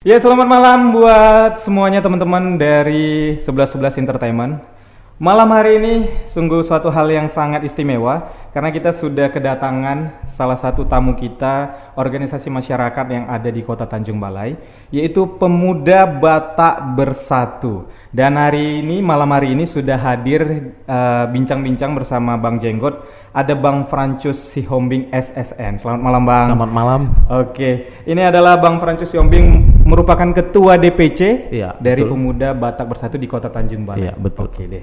Ya, selamat malam buat semuanya teman-teman dari 1111 Entertainment. Malam hari ini sungguh suatu hal yang sangat istimewa karena kita sudah kedatangan salah satu tamu kita, organisasi masyarakat yang ada di Kota Tanjung Balai, yaitu Pemuda Batak Bersatu. Dan malam hari ini sudah hadir bincang-bincang bersama Bang Jenggot. Ada Bang Francus Sihombing SSN. Selamat malam Bang. Selamat malam. Oke, ini adalah Bang Francus Sihombing, merupakan ketua DPC dari betul. Pemuda Batak Bersatu di Kota Tanjung Balai. Iya, betul. Oke deh.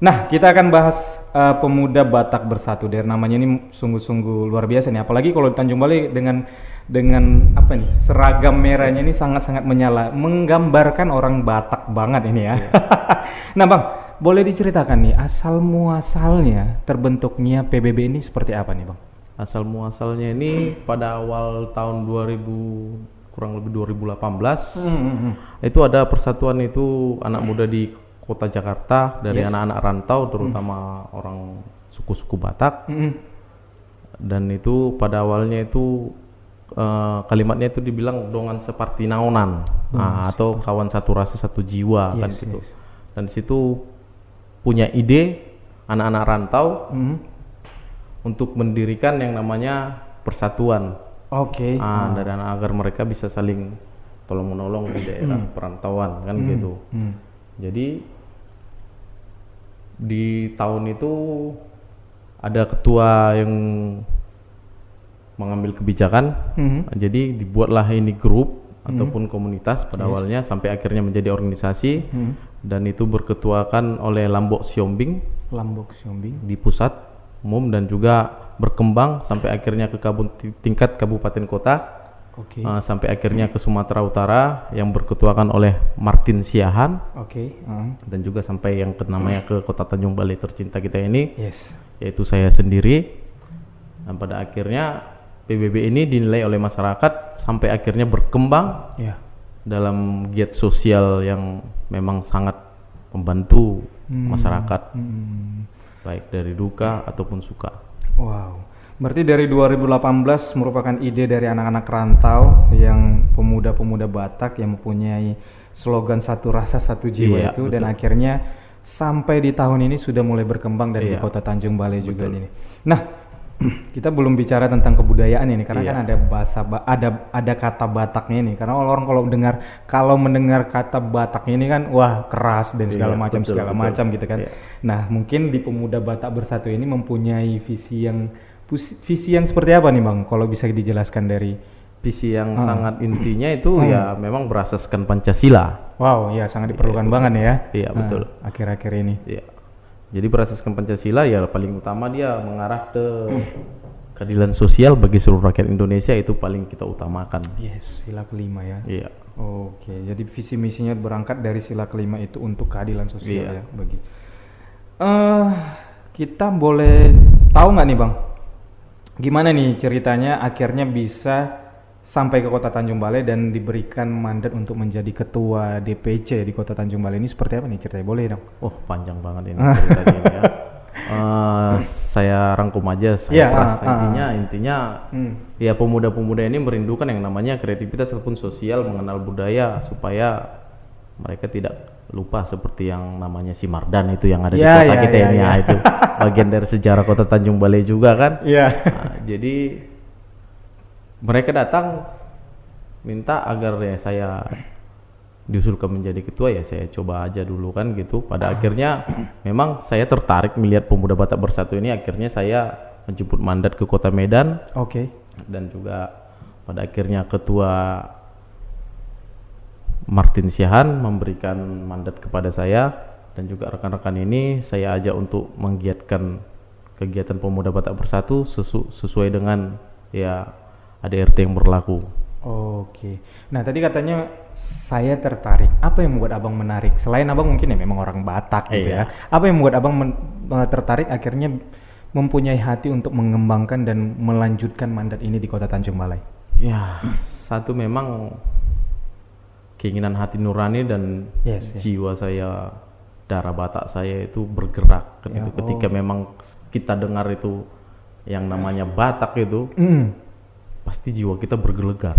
Nah, kita akan bahas Pemuda Batak Bersatu. Dari namanya ini sungguh-sungguh luar biasa nih. Apalagi kalau di Tanjung Balai dengan apa nih? Seragam merahnya ini sangat-sangat menyala, menggambarkan orang Batak banget ini ya. Nah, Bang, boleh diceritakan nih asal muasalnya terbentuknya PBB ini seperti apa nih, Bang? Asal muasalnya ini pada awal tahun 2000, kurang lebih 2018 itu ada persatuan itu anak muda di Kota Jakarta dari anak-anak rantau, terutama orang suku-suku Batak. Dan itu pada awalnya itu kalimatnya itu dibilang dongan seperti naonan, atau kawan satu rasa satu jiwa, kan gitu. Dan di situ punya ide anak-anak rantau untuk mendirikan yang namanya persatuan. Dari agar mereka bisa saling tolong menolong di daerah perantauan, kan gitu. Jadi di tahun itu ada ketua yang mengambil kebijakan, jadi dibuatlah ini grup ataupun komunitas pada awalnya sampai akhirnya menjadi organisasi, dan itu berketuakan oleh Lambok Siombing di pusat umum dan juga berkembang sampai akhirnya ke tingkat kabupaten kota, sampai akhirnya ke Sumatera Utara yang berketuakan oleh Martin Siahan, dan juga sampai yang namanya ke Kota Tanjung Balai tercinta kita ini, yaitu saya sendiri. Dan pada akhirnya PBB ini dinilai oleh masyarakat sampai akhirnya berkembang dalam giat sosial yang memang sangat membantu masyarakat, baik dari duka ataupun suka. Wow, berarti dari 2018 merupakan ide dari anak-anak rantau yang pemuda-pemuda Batak yang mempunyai slogan satu rasa satu jiwa itu, dan akhirnya sampai di tahun ini sudah mulai berkembang dari Kota Tanjung Balai juga ini. Nah, kita belum bicara tentang kebudayaan ini karena kan ada bahasa ada kata Bataknya ini, karena orang kalau mendengar kata Bataknya ini kan wah keras dan segala macam gitu kan. Nah, mungkin di Pemuda Batak Bersatu ini mempunyai visi yang seperti apa nih, Bang? Kalau bisa dijelaskan dari visi yang sangat intinya itu ya memang berasaskan Pancasila. Wow, ya sangat diperlukan banget ya. Iya, betul. Akhir-akhir ini. Iya. Jadi berasaskan Pancasila ya paling utama dia mengarah ke keadilan sosial bagi seluruh rakyat Indonesia, itu paling kita utamakan. Sila kelima ya. Iya. Oke, jadi visi misinya berangkat dari sila kelima itu untuk keadilan sosial ya bagi. Kita boleh tahu nggak nih, Bang? Gimana nih ceritanya akhirnya bisa sampai ke Kota Tanjung Balai dan diberikan mandat untuk menjadi ketua DPC di Kota Tanjung Balai ini, seperti apa nih ceritanya? Boleh dong? Oh, panjang banget ini ceritanya ini ya. Saya rangkum aja, intinya ya pemuda-pemuda ini merindukan yang namanya kreativitas ataupun sosial, mengenal budaya supaya mereka tidak lupa seperti yang namanya si Mardan itu yang ada di kota kita ini. Itu bagian dari sejarah Kota Tanjung Balai juga kan. Jadi mereka datang minta agar ya saya diusulkan menjadi ketua, ya saya coba aja dulu kan gitu. Pada akhirnya memang saya tertarik melihat Pemuda Batak Bersatu ini, akhirnya saya menjemput mandat ke Kota Medan. Dan juga pada akhirnya ketua Martin Siahan memberikan mandat kepada saya, dan juga rekan-rekan ini saya ajak untuk menggiatkan kegiatan Pemuda Batak Bersatu sesuai dengan ya ADRT yang berlaku. Nah tadi katanya saya tertarik. Apa yang membuat abang menarik? Selain abang mungkin ya memang orang Batak gitu ya. Apa yang membuat abang tertarik akhirnya mempunyai hati untuk mengembangkan dan melanjutkan mandat ini di Kota Tanjung Balai? Ya, satu memang keinginan hati nurani dan jiwa saya, darah Batak saya itu bergerak ketika memang kita dengar itu yang namanya Batak itu. Pasti jiwa kita bergelegar.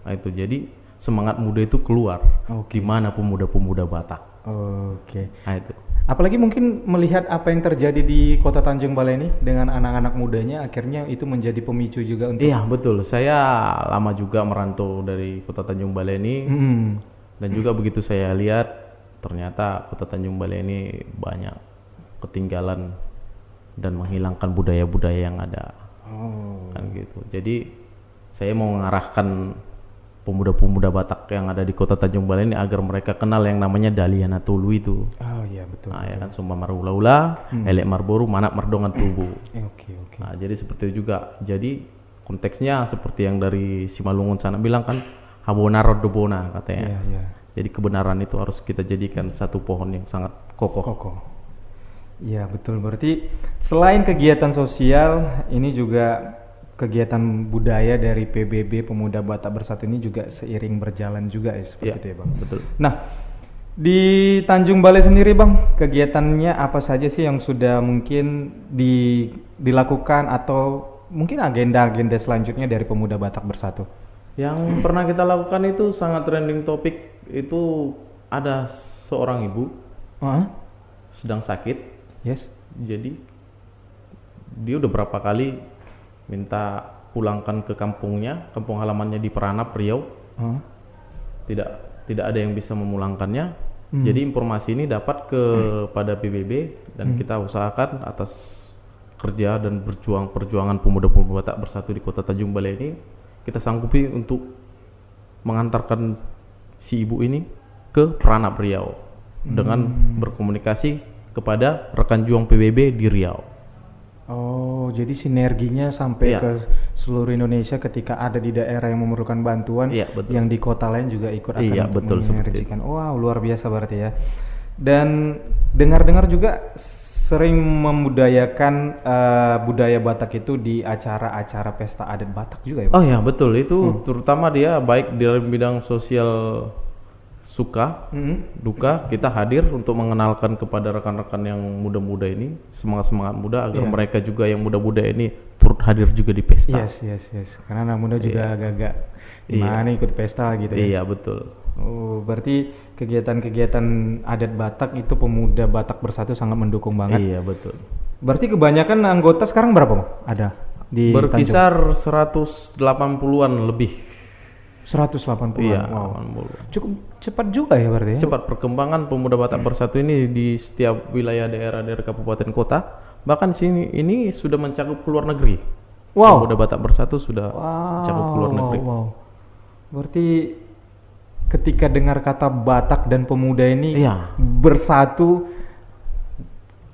Nah, itu jadi semangat muda itu keluar. Gimana pemuda-pemuda Batak. Nah itu. Apalagi mungkin melihat apa yang terjadi di Kota Tanjung Balai ini dengan anak-anak mudanya, akhirnya itu menjadi pemicu juga untuk... Iya betul, saya lama juga merantau dari Kota Tanjung Balai ini, dan juga begitu saya lihat ternyata Kota Tanjung Balai ini banyak ketinggalan dan menghilangkan budaya-budaya yang ada, kan gitu. Jadi saya mau mengarahkan pemuda-pemuda Batak yang ada di Kota Tanjung Balai ini agar mereka kenal yang namanya Daliana Tulu itu. Oh iya betul. Nah ya kan Sumba Marulaula, Elek Marboru, Manak Mardongan Tubu. Oke. Nah jadi seperti itu juga. Jadi konteksnya seperti yang dari Simalungun sana bilang kan, Habonarod Dobona katanya. Iya. Jadi kebenaran itu harus kita jadikan satu pohon yang sangat kokoh. Iya betul. Berarti selain kegiatan sosial, ini juga kegiatan budaya dari PBB Pemuda Batak Bersatu ini juga seiring berjalan juga ya, seperti itu ya Bang. Betul. Nah, di Tanjung Balai sendiri Bang, kegiatannya apa saja sih yang sudah mungkin dilakukan atau mungkin agenda-agenda selanjutnya dari Pemuda Batak Bersatu? Yang pernah kita lakukan itu sangat trending topik, itu ada seorang ibu sedang sakit. Yes. Jadi dia udah berapa kali minta pulangkan ke kampungnya, kampung halamannya di Peranap, Riau. Tidak ada yang bisa memulangkannya. Jadi informasi ini dapat kepada PBB dan kita usahakan atas kerja dan perjuangan pemuda-pemuda Batak Bersatu di Kota Tanjung Balai ini, kita sanggupi untuk mengantarkan si ibu ini ke Peranap, Riau dengan berkomunikasi kepada rekan juang PBB di Riau. Oh, jadi sinerginya sampai ke seluruh Indonesia ketika ada di daerah yang memerlukan bantuan, yang di kota lain juga ikut akan mensinergikan. Wow, luar biasa berarti ya. Dan dengar-dengar juga sering membudayakan budaya Batak itu di acara-acara pesta adat Batak juga ya Pak? Oh ya betul, itu terutama dia baik di bidang sosial suka, duka, kita hadir untuk mengenalkan kepada rekan-rekan yang muda-muda ini, semangat-semangat muda agar mereka juga yang muda-muda ini turut hadir juga di pesta. Yes. Karena anak muda juga agak-agak gimana ikut pesta gitu ya. Iya, betul. Oh, berarti kegiatan-kegiatan adat Batak itu Pemuda Batak Bersatu sangat mendukung banget. Iya, betul. Berarti kebanyakan anggota sekarang berapa, Bang? Ada di berkisar 180-an lebih. 180. Iya, wow. Cukup cepat juga ya berarti ya? Cepat perkembangan Pemuda Batak Bersatu ini di setiap wilayah daerah kabupaten kota, bahkan sini ini sudah mencakup keluar negeri. Pemuda Batak Bersatu sudah mencakup keluar negeri. Berarti ketika dengar kata Batak dan pemuda ini bersatu,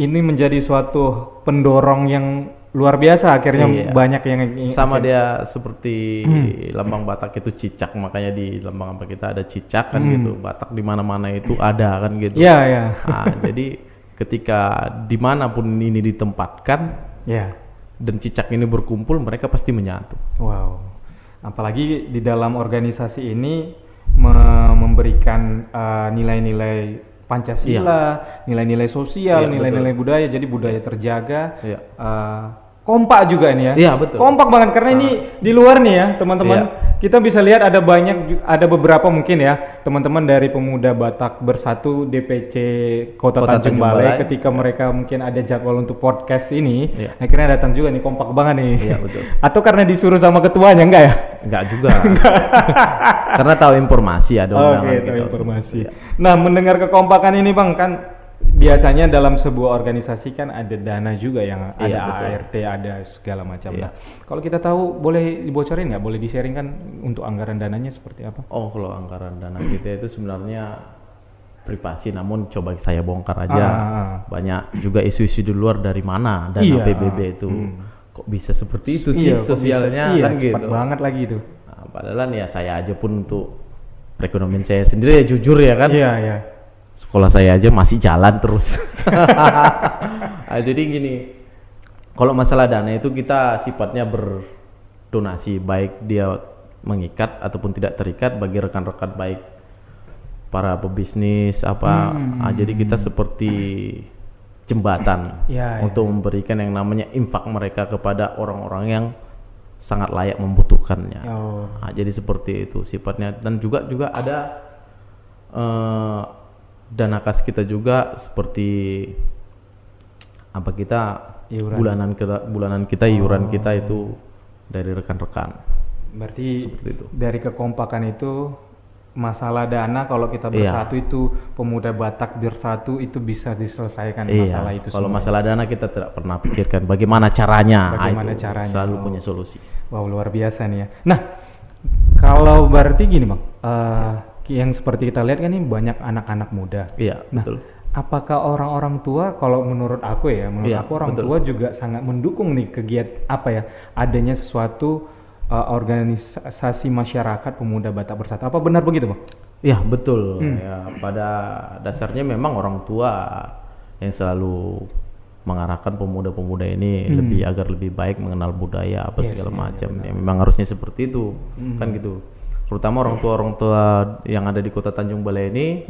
ini menjadi suatu pendorong yang luar biasa, akhirnya banyak yang sama dia seperti lambang Batak itu cicak, makanya di lambang apa kita ada cicak kan gitu. Batak di mana-mana itu ada kan gitu. Iya. Nah, jadi ketika dimanapun ini ditempatkan dan cicak ini berkumpul, mereka pasti menyatu. Wow. Apalagi di dalam organisasi ini memberikan nilai-nilai Pancasila, nilai-nilai sosial, nilai-nilai budaya, jadi budaya terjaga. Kompak juga ini ya. Iya, betul. Kompak banget karena ini di luar nih ya, teman-teman. Kita bisa lihat ada beberapa mungkin ya, teman-teman dari Pemuda Batak Bersatu DPC Kota Tanjung Balai ketika mereka mungkin ada jadwal untuk podcast ini, akhirnya datang juga nih, kompak banget nih. Iya, betul. Atau karena disuruh sama ketuanya enggak ya? Enggak juga. Karena tahu informasi ada undangan tahu informasi. Nah, mendengar kekompakan ini Bang, kan biasanya dalam sebuah organisasi kan ada dana juga yang ada ART, ada segala macam. Nah, kalau kita tahu boleh dibocorin nggak? Boleh di-sharing kan untuk anggaran dananya seperti apa? Oh, kalau anggaran dana kita itu sebenarnya privasi, namun coba saya bongkar aja. Banyak juga isu-isu di luar dari mana dana PBB itu. Kok bisa seperti itu sih sosialnya kan gitu. Cepat banget lagi itu. Nah, padahal ya saya aja pun untuk perekonomian saya sendiri ya jujur ya kan. Iya. Sekolah saya aja masih jalan terus. Nah, jadi gini, kalau masalah dana itu kita sifatnya berdonasi, baik dia mengikat ataupun tidak terikat bagi rekan-rekan baik para pebisnis apa. Nah, jadi kita seperti jembatan untuk memberikan yang namanya infak mereka kepada orang-orang yang sangat layak membutuhkannya. Oh. Nah, jadi seperti itu sifatnya, dan juga ada dana kas kita juga seperti apa, kita bulanan kita iuran kita itu dari rekan-rekan. Berarti seperti itu. Dari kekompakan itu, masalah dana kalau kita bersatu itu, pemuda Batak bersatu itu bisa diselesaikan masalah itu. Kalau masalah dana kita tidak pernah pikirkan bagaimana caranya. Selalu punya solusi. Wow, luar biasa nih ya. Nah, kalau berarti gini Bang, yang seperti kita lihat kan ini banyak anak-anak muda. Iya, nah, betul. Apakah orang-orang tua, kalau menurut aku orang tua juga sangat mendukung nih adanya sesuatu organisasi masyarakat pemuda Batak Bersatu. Apa benar begitu Bang? Iya, betul. Ya, pada dasarnya memang orang tua yang selalu mengarahkan pemuda-pemuda ini agar lebih baik mengenal budaya segala macam. Ya, memang harusnya seperti itu, kan gitu. Terutama orang tua yang ada di Kota Tanjung Balai ini,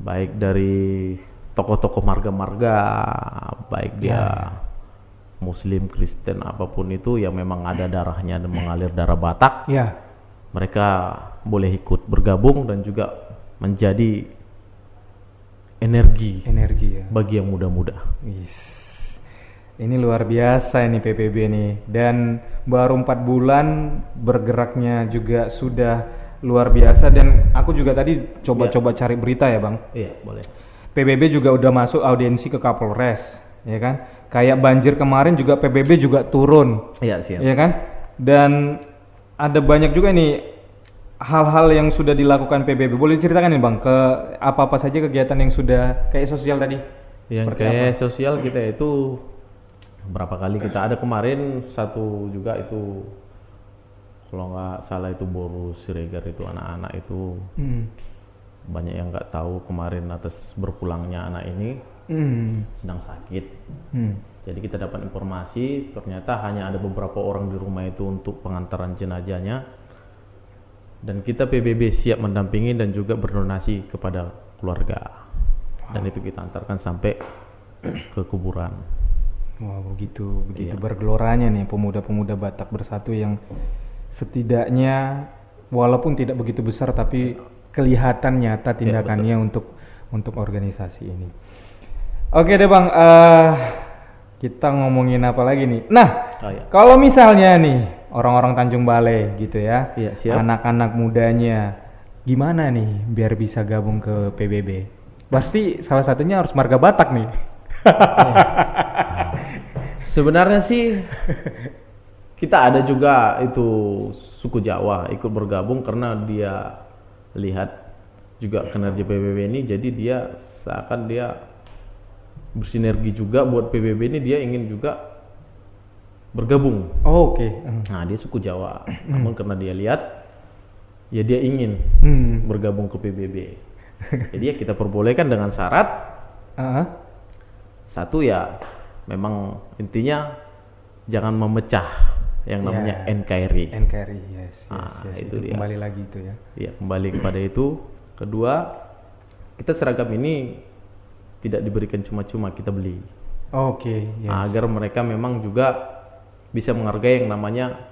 baik dari tokoh-tokoh marga-marga, baik dia Muslim, Kristen, apapun itu yang memang ada darahnya dan mengalir darah Batak, mereka boleh ikut bergabung dan juga menjadi energi bagi yang muda-muda. Ini luar biasa ini PPB nih, dan baru 4 bulan bergeraknya juga sudah luar biasa. Dan aku juga tadi coba cari berita ya Bang. Iya, boleh. PBB juga udah masuk audiensi ke Kapolres, ya kan? Kayak banjir kemarin juga PBB juga turun. Iya, siap. Ya kan? Dan ada banyak juga nih hal-hal yang sudah dilakukan PBB. Boleh ceritakan nih Bang, ke apa-apa saja kegiatan yang sudah kayak sosial tadi? Yang kayak sosial kita itu berapa kali kita ada, kemarin satu juga itu, kalau nggak salah itu Boru Siregar, itu anak-anak itu banyak yang nggak tahu kemarin atas berpulangnya anak ini sedang sakit. Jadi kita dapat informasi ternyata hanya ada beberapa orang di rumah itu untuk pengantaran jenazahnya, dan kita PBB siap mendampingi dan juga berdonasi kepada keluarga. Dan itu kita antarkan sampai ke kuburan. Wow, begitu bergeloranya nih pemuda-pemuda Batak Bersatu yang setidaknya walaupun tidak begitu besar tapi kelihatan nyata tindakannya untuk organisasi ini. Oke deh Bang, kita ngomongin apa lagi nih? Nah, kalau misalnya nih orang-orang Tanjung Balai gitu ya, anak-anak mudanya, gimana nih biar bisa gabung ke PBB? Pasti salah satunya harus marga Batak nih. Sebenarnya sih kita ada juga itu suku Jawa ikut bergabung karena dia lihat juga kinerja PBB ini, jadi dia seakan dia bersinergi juga buat PBB ini, dia ingin juga bergabung. Oh, oke. Nah, dia suku Jawa, namun karena dia lihat, ya dia ingin bergabung ke PBB. Jadi ya kita perbolehkan dengan syarat satu ya, memang intinya jangan memecah yang namanya NKRI. Yes. Itu dia. Kembali lagi itu ya. Iya, kembali kepada itu. Kedua, kita seragam ini tidak diberikan cuma-cuma, kita beli. Agar mereka memang juga bisa menghargai yang namanya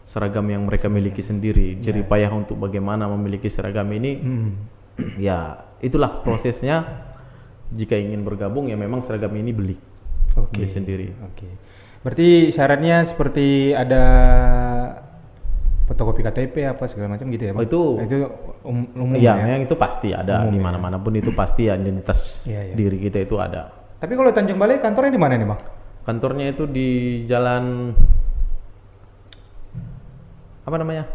seragam yang mereka miliki sendiri. Jerih payah untuk bagaimana memiliki seragam ini. Ya, itulah prosesnya. Jika ingin bergabung ya memang seragam ini beli sendiri. Berarti syaratnya seperti ada fotokopi KTP apa segala macam gitu ya Bang? Itu umum ya? Yang itu pasti ada di mana-mana pun, itu pasti identitas diri kita itu ada. Tapi kalau Tanjung Balai kantornya di mana nih Bang? Kantornya itu di Jalan apa namanya?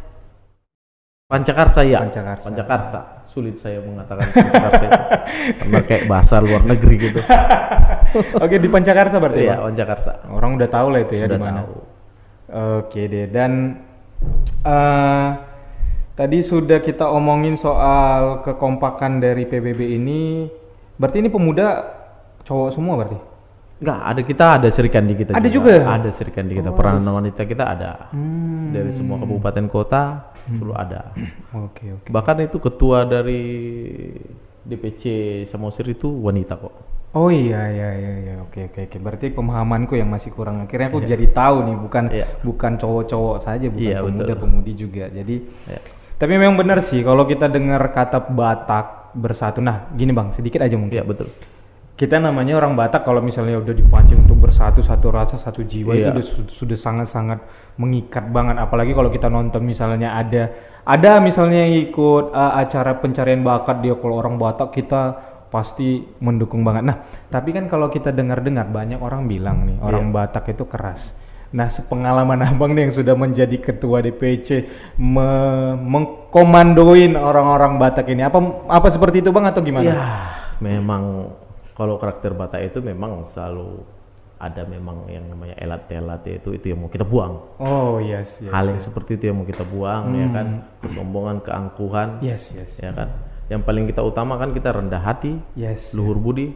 Pancakarsa ya. Pancakarsa. Sulit saya mengatakan Pancakarsa karena kayak bahasa luar negeri gitu. Oke, di Pancakarsa berarti ya? Pancakarsa. Orang udah tahu lah itu ya di mana. Oke deh, dan tadi sudah kita omongin soal kekompakan dari PBB ini. Berarti ini pemuda cowok semua berarti? Enggak, ada serikandi kita. Ada juga? Ada serikandi kita. Peranan wanita kita ada. Dari semua kabupaten kota selalu ada. Bahkan itu ketua dari DPC Samosir itu wanita kok. Oh iya, oke. Berarti pemahamanku yang masih kurang. Akhirnya aku jadi tahu nih, bukan cowok-cowok saja, bukan pemuda-pemudi juga. Jadi, tapi memang benar sih kalau kita dengar kata Batak bersatu. Nah, gini Bang, sedikit aja mungkin. Iya betul. Kita namanya orang Batak kalau misalnya udah dipancing untuk bersatu, satu rasa, satu jiwa itu sudah sangat-sangat mengikat banget. Apalagi kalau kita nonton misalnya ada misalnya ikut acara pencarian bakat dia, kalau orang Batak kita pasti mendukung banget. Nah, tapi kan kalau kita dengar-dengar banyak orang bilang nih orang Batak itu keras. Nah, sepengalaman Abang nih yang sudah menjadi ketua DPC mengkomandoin orang-orang Batak ini, apa seperti itu Bang atau gimana? Ya, memang kalau karakter Batak itu memang selalu ada memang yang namanya elat-elat itu yang mau kita buang. Oh yes. Hal yang seperti itu yang mau kita buang ya kan, kesombongan, keangkuhan. Yes. Ya kan. Yang paling kita utamakan kita rendah hati, luhur budi,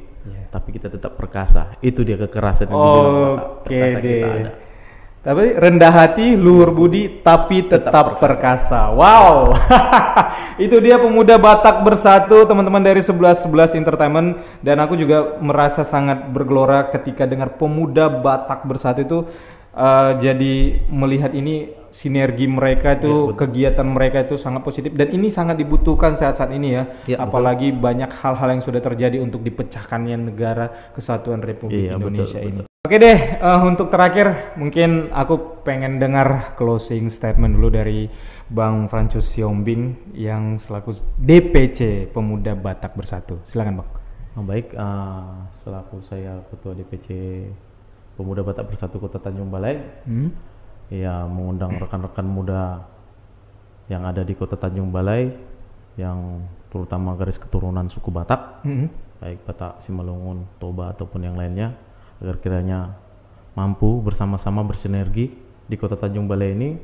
tapi kita tetap perkasa. Itu dia kekerasan yang dibilang Batak. Perkasa kita ada. Tapi rendah hati, luhur budi, tapi tetap perkasa. Wow, itu dia pemuda Batak bersatu, teman-teman dari 11 Entertainment. Dan aku juga merasa sangat bergelora ketika dengar pemuda Batak bersatu itu. Jadi melihat ini sinergi mereka itu, kegiatan mereka itu sangat positif. Dan ini sangat dibutuhkan saat ini ya. Apalagi banyak hal-hal yang sudah terjadi untuk dipecahkannya negara kesatuan Republik Indonesia ini. Oke deh, untuk terakhir mungkin aku pengen dengar closing statement dulu dari Bang Francus Siombing yang selaku DPC Pemuda Batak Bersatu. Silakan Bang. Baik, selaku saya Ketua DPC Pemuda Batak Bersatu Kota Tanjung Balai, ya mengundang rekan-rekan muda yang ada di Kota Tanjung Balai, yang terutama garis keturunan suku Batak, baik Batak, Simalungun, Toba ataupun yang lainnya, agar kiranya mampu bersama-sama bersinergi di Kota Tanjung Balai ini.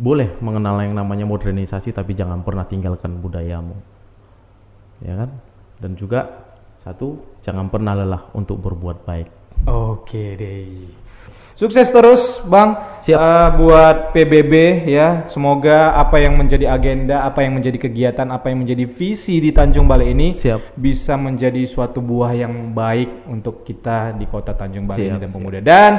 Boleh mengenal yang namanya modernisasi, tapi jangan pernah tinggalkan budayamu, ya kan? Dan juga satu, jangan pernah lelah untuk berbuat baik. Oke deh. Sukses terus Bang. Siap. Buat PBB ya. Semoga apa yang menjadi agenda, apa yang menjadi kegiatan, apa yang menjadi visi di Tanjung Balai ini bisa menjadi suatu buah yang baik untuk kita di Kota Tanjung Balai ini dan pemuda. Dan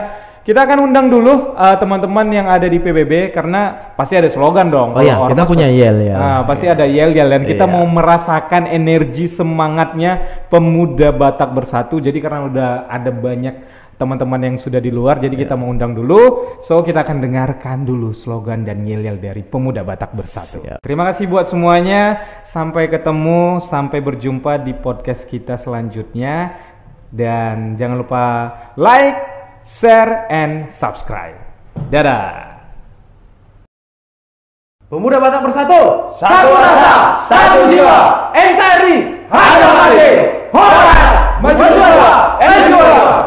kita akan undang dulu teman-teman yang ada di PBB karena pasti ada slogan dong. Oh ya, kita punya yel ya. Pasti ada yel dan kita mau merasakan energi semangatnya pemuda Batak Bersatu. Jadi karena udah ada banyak teman-teman yang sudah di luar, jadi kita mau undang dulu. So kita akan dengarkan dulu slogan dan yel-yel dari pemuda Batak Bersatu. Terima kasih buat semuanya. Sampai ketemu, sampai berjumpa di podcast kita selanjutnya. Dan jangan lupa like, share, and subscribe. Dadah. Pemuda Batak Bersatu, satu rasa, satu jiwa. NKRI, Hadap Adil, Horas, Maju Jawa, Juara.